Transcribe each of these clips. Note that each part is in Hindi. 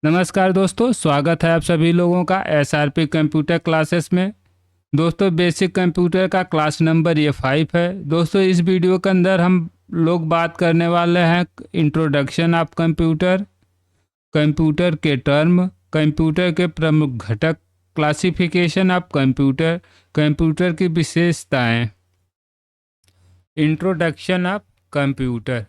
नमस्कार दोस्तों, स्वागत है आप सभी लोगों का एसआरपी कंप्यूटर क्लासेस में। दोस्तों, बेसिक कंप्यूटर का क्लास नंबर ये 5 है। दोस्तों, इस वीडियो के अंदर हम लोग बात करने वाले हैं इंट्रोडक्शन ऑफ कंप्यूटर, कंप्यूटर के टर्म, कंप्यूटर के प्रमुख घटक, क्लासिफिकेशन ऑफ कंप्यूटर, कंप्यूटर की विशेषताएं। Introduction of computer.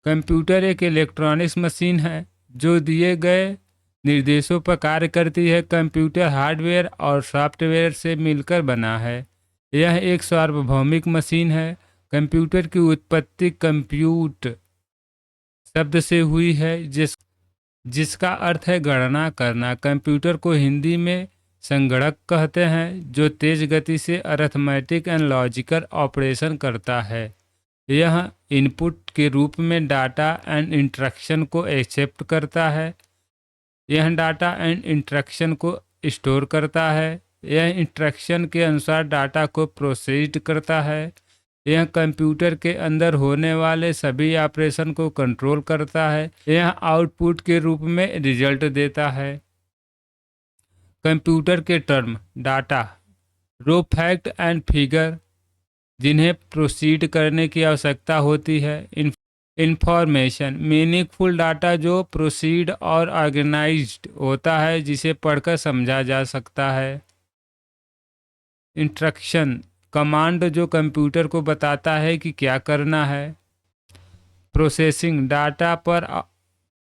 कंप्यूटर एक इलेक्ट्रॉनिक्स मशीन है जो दिए गए निर्देशों पर कार्य करती है। कंप्यूटर हार्डवेयर और सॉफ्टवेयर से मिलकर बना है। यह एक सार्वभौमिक मशीन है। कंप्यूटर की उत्पत्ति कंप्यूट शब्द से हुई है जिसका अर्थ है गणना करना। कंप्यूटर को हिंदी में संगणक कहते हैं जो तेज गति से अरिथमेटिक एंड लॉजिकल ऑपरेशन करता है। यह इनपुट के रूप में डाटा एंड इंस्ट्रक्शन को एक्सेप्ट करता है। यह डाटा एंड इंस्ट्रक्शन को स्टोर करता है। यह इंस्ट्रक्शन के अनुसार डाटा को प्रोसेस्ड करता है। यह कंप्यूटर के अंदर होने वाले सभी ऑपरेशन को कंट्रोल करता है। यह आउटपुट के रूप में रिजल्ट देता है। कंप्यूटर के term data, row fact and figure जिन्हें प्रोसीड करने की आवश्यकता होती है। इंफॉर्मेशन, मीनिंगफुल डाटा जो प्रोसीड और ऑर्गेनाइज्ड होता है जिसे पढ़कर समझा जा सकता है। इंस्ट्रक्शन, कमांड जो कंप्यूटर को बताता है कि क्या करना है। प्रोसेसिंग, डाटा पर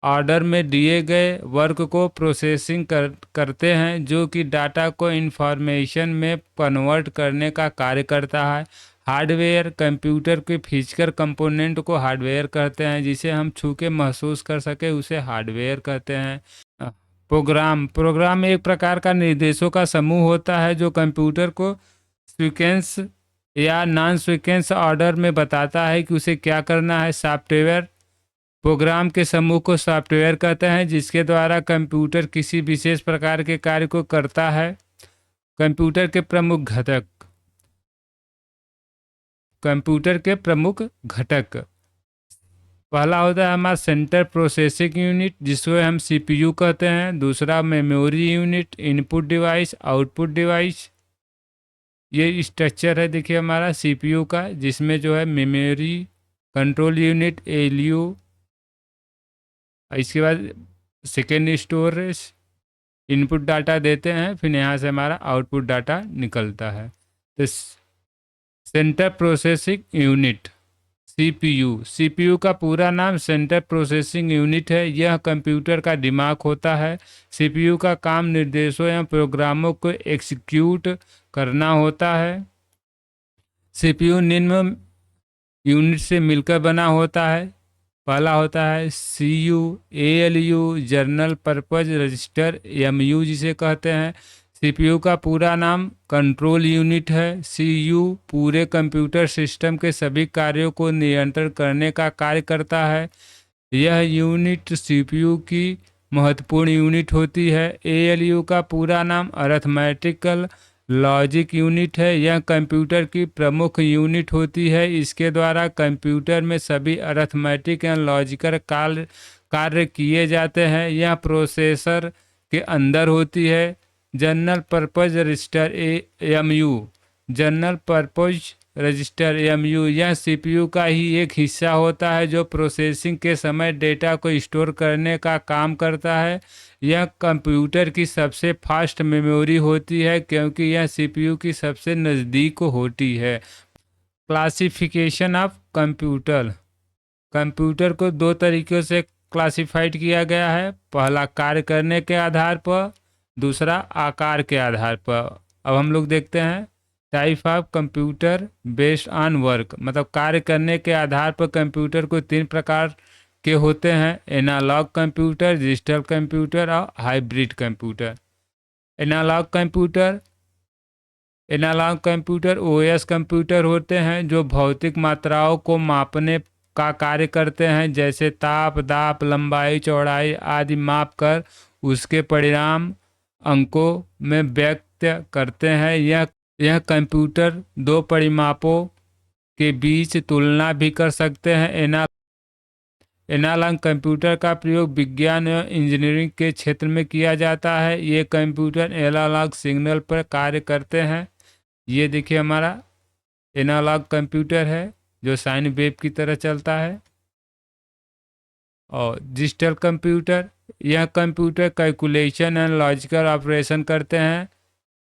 ऑर्डर में दिए गए वर्क को प्रोसेसिंग करते हैं जो कि डाटा को इंफॉर्मेशन में कन्वर्ट करने का कार्य करता है। हार्डवेयर, कंप्यूटर के फिजिकल कंपोनेंट को हार्डवेयर कहते हैं। जिसे हम छू के महसूस कर सके उसे हार्डवेयर कहते हैं। प्रोग्राम एक प्रकार का निर्देशों का समूह होता है जो कंप्यूटर को सीक्वेंस या नॉन सीक्वेंस ऑर्डर में बताता है कि उसे क्या करना है। सॉफ्टवेयर, प्रोग्राम के समूह को सॉफ्टवेयर कहते हैं जिसके द्वारा कंप्यूटर किसी विशेष प्रकार के कार्य को करता है। कंप्यूटर के प्रमुख घटक। कंप्यूटर के प्रमुख घटक, पहला होता है हमारा सेंटर प्रोसेसिंग यूनिट जिसको हम सीपीयू कहते हैं। दूसरा memory unit, input device, output device. ये स्ट्रक्चर है देखिए हमारा सीपीयू का, जिसमें जो है मेमोरी, कंट्रोल यूनिट, एलयू, इसके बाद सेकेंड स्टोरेज, इनपुट डाटा देते हैं, फिर यहाँ से हमारा आउटपुट डाटा निकलता है। तो centre processing unit CPU, CPU का पूरा नाम सेंटर प्रोसेसिंग यूनिट है। यह कंप्यूटर का दिमाग होता है। सीपीयू का काम निर्देशों या प्रोग्रामों को एग्जीक्यूट करना होता है। सीपीयू निम्न यूनिट से मिलकर बना होता है। पहला होता है CU, ALU, general purpose register, MU जिसे कहते हैं। सीपीयू का पूरा नाम कंट्रोल यूनिट है। सीयू पूरे कंप्यूटर सिस्टम के सभी कार्यों को नियंत्रण करने का कार्य करता है। यह यूनिट सीपीयू की महत्वपूर्ण यूनिट होती है। एएलयू का पूरा नाम अरिथमेटिकल लॉजिक यूनिट है। यह कंप्यूटर की प्रमुख यूनिट होती है। इसके द्वारा कंप्यूटर में सभी अरिथमेटिक एंड लॉजिकल कार्य किए जाते हैं। यह प्रोसेसर के अंदर होती है। General purpose register AMU, general purpose register AMU, यह सीपीयू का ही एक हिस्सा होता है जो प्रोसेसिंग के समय डेटा को स्टोर करने का काम करता है। यह कंप्यूटर की सबसे फास्ट मेमोरी होती है क्योंकि यह सीपीयू की सबसे नज़दीक होती है। Classification of computer. कंप्यूटर को दो तरीक़ों से क्लासिफाइड किया गया है। पहला कार्य करने के आधार पर, दूसरा आकार के आधार पर। अब हम लोग देखते हैं type of computer based on work, मतलब कार्य करने के आधार पर कंप्यूटर को तीन प्रकार के होते हैं: एनालॉग कंप्यूटर, डिजिटल कंप्यूटर और hybrid computer. Analogue computer OS computer होते हैं जो भौतिक मात्राओं को मापने का कार्य करते हैं, जैसे ताप, दाब, लंबाई, चौड़ाई आदि माप कर उसके परिणाम अंकों में व्यक्त करते हैं। यह कंप्यूटर दो परिमापों के बीच तुलना भी कर सकते हैं। एनालॉग कंप्यूटर का प्रयोग विज्ञान एवं इंजीनियरिंग के क्षेत्र में किया जाता है। ये कंप्यूटर एनालॉग सिग्नल पर कार्य करते हैं। ये देखिए हमारा एनालॉग कंप्यूटर है जो साइन वेव की तरह चलता है। और डिजिटल कंप्यूटर, यह computer calculation and logical operation करते हैं।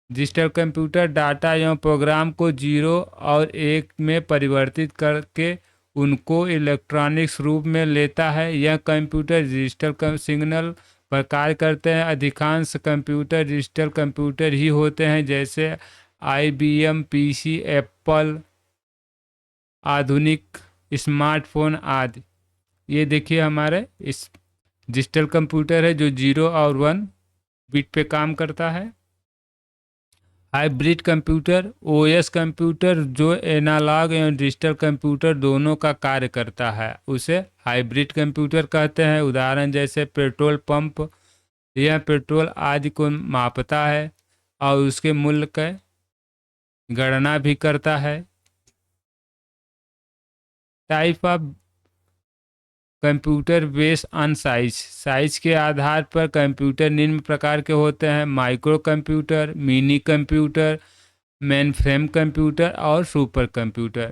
डिजिटल कंप्यूटर डाटा एवं प्रोग्राम को 0 और 1 में परिवर्तित करके उनको इलेक्ट्रॉनिक्स रूप में लेता है। यह कंप्यूटर डिजिटल सिग्नल पर कार्य करते हैं। अधिकांश कंप्यूटर डिजिटल कंप्यूटर ही होते हैं, जैसे IBM PC, एप्पल, आधुनिक स्मार्टफोन आदि। ये देखिए हमारे इस डिजिटल कंप्यूटर है जो 0 और 1 बिट पे काम करता है। हाइब्रिड कंप्यूटर, OS कंप्यूटर जो एनालॉग एवं डिजिटल कंप्यूटर दोनों का कार्य करता है, उसे हाइब्रिड कंप्यूटर कहते हैं। उदाहरण जैसे पेट्रोल पंप, यह पेट्रोल आदि को मापता है और उसके मूल्य का गणना भी करता है। Type of computer based on size, size के आधार पर कंप्यूटर निम्न प्रकार के होते हैं: micro computer, mini computer, main frame computer और सुपर कंप्यूटर।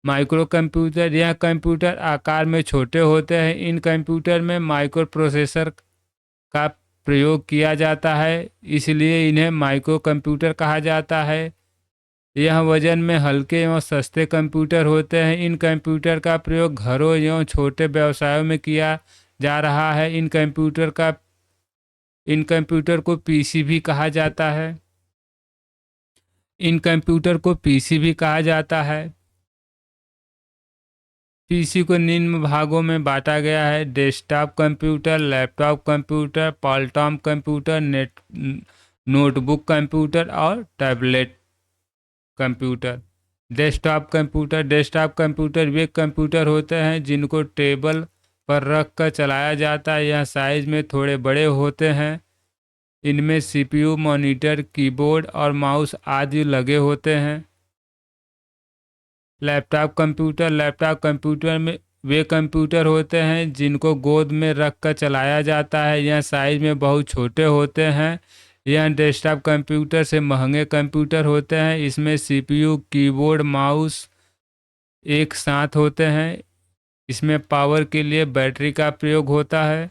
माइक्रो कंप्यूटर, यह कंप्यूटर आकार में छोटे होते हैं। इन कंप्यूटर में माइक्रो प्रोसेसर का प्रयोग किया जाता है, इसलिए इन्हें माइक्रो कंप्यूटर कहा जाता है। यह वजन में हल्के एवं सस्ते कंप्यूटर होते हैं। इन कंप्यूटर का प्रयोग घरों एवं छोटे व्यवसायों में किया जा रहा है। इन कंप्यूटर को पीसी भी कहा जाता है। इन कंप्यूटर को पीसी भी कहा जाता है। पीसी को निम्न भागों में बांटा गया है: desktop computer, laptop computer, palmtop computer, notebook computer और टैबलेट कंप्यूटर। डेस्कटॉप कंप्यूटर वे कंप्यूटर होते हैं जिनको टेबल पर रख कर चलाया जाता है। यह साइज में थोड़े बड़े होते हैं। इनमें CPU, मॉनिटर, कीबोर्ड और माउस आदि लगे होते हैं। लैपटॉप कंप्यूटर में वे कंप्यूटर होते हैं जिनको गोद में रख कर चलाया जाता है। यह साइज में बहुत छोटे होते हैं। यह डेस्कटॉप कंप्यूटर से महंगे कंप्यूटर होते हैं। इसमें CPU, कीबोर्ड, माउस एक साथ होते हैं। इसमें पावर के लिए बैटरी का प्रयोग होता है।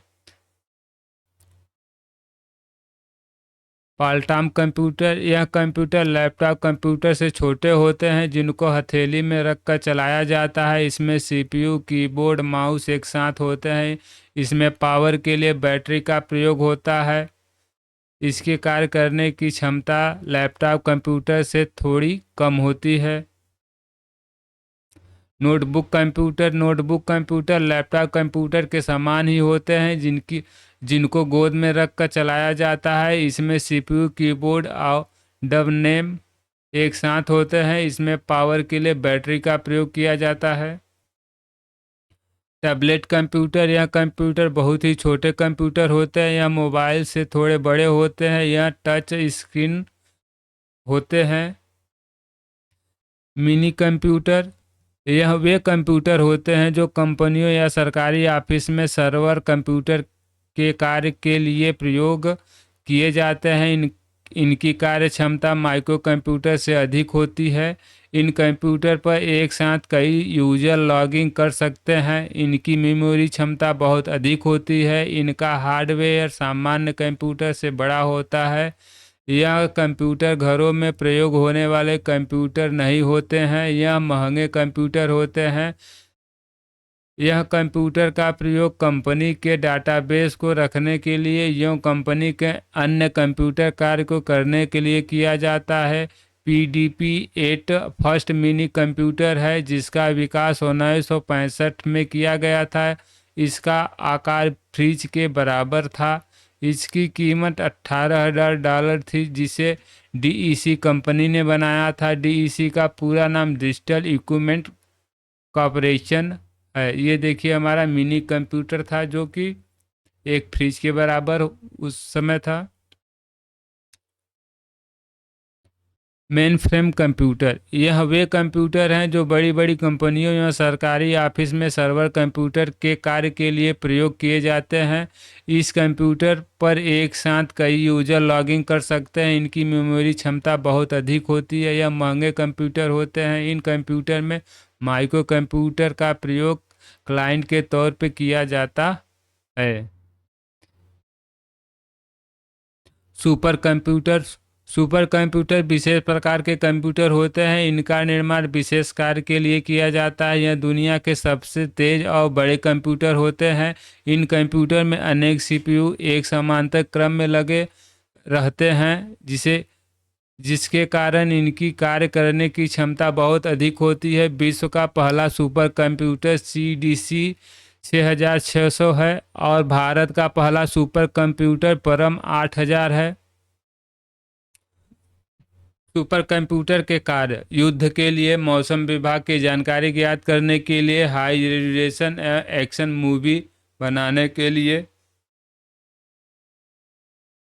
पॉलटॉप कंप्यूटर, यह कंप्यूटर लैपटॉप कंप्यूटर से छोटे होते हैं जिनको हथेली में रखकर चलाया जाता है। इसमें CPU, कीबोर्ड, माउस एक साथ होते हैं। इसमें पावर के लिए बैटरी का प्रयोग होता है। इसके कार्य करने की क्षमता लैपटॉप कंप्यूटर से थोड़ी कम होती है। नोटबुक कंप्यूटर लैपटॉप कंप्यूटर के समान ही होते हैं जिनको गोद में रख कर चलाया जाता है। इसमें CPU, कीबोर्ड और डबनेम एक साथ होते हैं। इसमें पावर के लिए बैटरी का प्रयोग किया जाता है। टैबलेट कंप्यूटर, यह कंप्यूटर बहुत ही छोटे कंप्यूटर होते हैं। यह मोबाइल से थोड़े बड़े होते हैं। यह टच स्क्रीन होते हैं। मिनी कंप्यूटर, यह वे कंप्यूटर होते हैं जो कंपनियों या सरकारी ऑफिस में सर्वर कंप्यूटर के कार्य के लिए प्रयोग किए जाते हैं। इनकी कार्य क्षमता माइक्रो कंप्यूटर से अधिक होती है। इन कंप्यूटर पर एक साथ कई यूजर लॉगिन कर सकते हैं। इनकी मेमोरी क्षमता बहुत अधिक होती है। इनका हार्डवेयर सामान्य कंप्यूटर से बड़ा होता है। यह कंप्यूटर घरों में प्रयोग होने वाले कंप्यूटर नहीं होते हैं। यह महंगे कंप्यूटर होते हैं। यह कंप्यूटर का प्रयोग कंपनी के डाटाबेस को रखने के लिए एवं कंपनी के अन्य कंप्यूटर कार्य को करने के लिए किया जाता है। PDP-8 फर्स्ट मिनी कंप्यूटर है जिसका विकास 1965 में किया गया था। इसका आकार फ्रिज के बराबर था। इसकी कीमत $18,000 थी, जिसे DEC कंपनी ने बनाया था। DEC का पूरा नाम डिजिटल इक्विपमेंट कॉरपोरेशन है। ये देखिए हमारा मिनी कंप्यूटर था जो कि एक फ्रिज के बराबर उस समय था। मेन फ्रेम कंप्यूटर, यह वे कंप्यूटर हैं जो बड़ी बड़ी कंपनियों या सरकारी ऑफिस में सर्वर कंप्यूटर के कार्य के लिए प्रयोग किए जाते हैं। इस कंप्यूटर पर एक साथ कई यूजर लॉगिन कर सकते हैं। इनकी मेमोरी क्षमता बहुत अधिक होती है। यह महंगे कंप्यूटर होते हैं। इन कंप्यूटर में माइक्रो कंप्यूटर का प्रयोग क्लाइंट के तौर पर किया जाता है। सुपर कंप्यूटर, सुपर कंप्यूटर विशेष प्रकार के कंप्यूटर होते हैं। इनका निर्माण विशेष कार्य के लिए किया जाता है। यह दुनिया के सबसे तेज और बड़े कंप्यूटर होते हैं। इन कंप्यूटर में अनेक सीपीयू एक समांतर क्रम में लगे रहते हैं जिसके कारण इनकी कार्य करने की क्षमता बहुत अधिक होती है। विश्व का पहला सुपर कंप्यूटर CDC 6600 है और भारत का पहला सुपर कंप्यूटर परम 8000 है। सुपर कंप्यूटर के कार्य, युद्ध के लिए, मौसम विभाग की जानकारी ज्ञात करने के लिए, हाई रेजोल्यूशन एक्शन मूवी बनाने के लिए।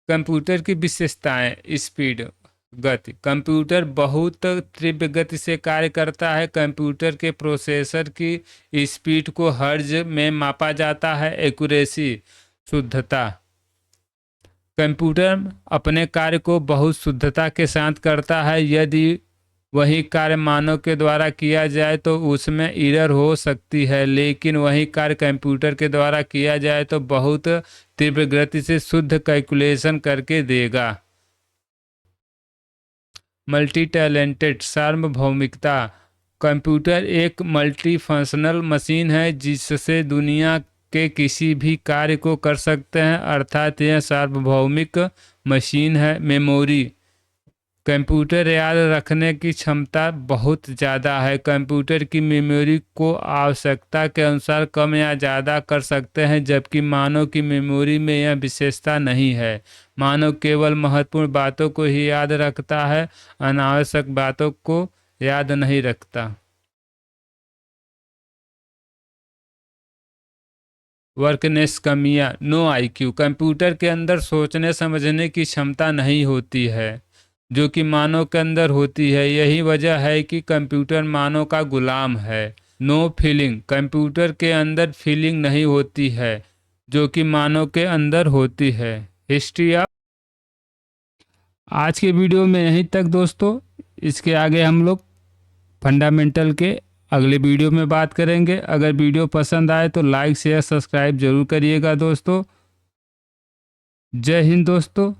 कंप्यूटर की विशेषताएं, स्पीड, गति, कंप्यूटर बहुत तीव्र गति से कार्य करता है। कंप्यूटर के प्रोसेसर की स्पीड को हर्ट्ज में मापा जाता है। एक्यूरेसी, शुद्धता, कंप्यूटर अपने कार्य को बहुत शुद्धता के साथ करता है। यदि वही कार्य मानव के द्वारा किया जाए तो उसमें एरर हो सकती है, लेकिन वही कार्य कंप्यूटर के द्वारा किया जाए तो बहुत तीव्र गति से शुद्ध कैलकुलेशन करके देगा। मल्टी टैलेंटेड, सार्वभौमिकता, कंप्यूटर एक मल्टी फंक्शनल मशीन है जिससे दुनिया के किसी भी कार्य को कर सकते हैं, अर्थात यह सार्वभौमिक मशीन है। मेमोरी, कंप्यूटर याद रखने की क्षमता बहुत ज़्यादा है। कंप्यूटर की मेमोरी को आवश्यकता के अनुसार कम या ज़्यादा कर सकते हैं, जबकि मानव की मेमोरी में यह विशेषता नहीं है। मानव केवल महत्वपूर्ण बातों को ही याद रखता है, अनावश्यक बातों को याद नहीं रखता। वर्कनेस कमियां, नो IQ, कंप्यूटर के अंदर सोचने समझने की क्षमता नहीं होती है जो कि मानव के अंदर होती है। यही वजह है कि कंप्यूटर मानव का गुलाम है। नो फीलिंग, कंप्यूटर के अंदर फीलिंग नहीं होती है जो कि मानव के अंदर होती है। हिस्ट्री ऑफ, आज के वीडियो में यहीं तक दोस्तों। इसके आगे हम लोग फंडामेंटल के अगले वीडियो में बात करेंगे। अगर वीडियो पसंद आए तो लाइक शेयर सब्सक्राइब जरूर करिएगा दोस्तों। जय हिंद दोस्तों।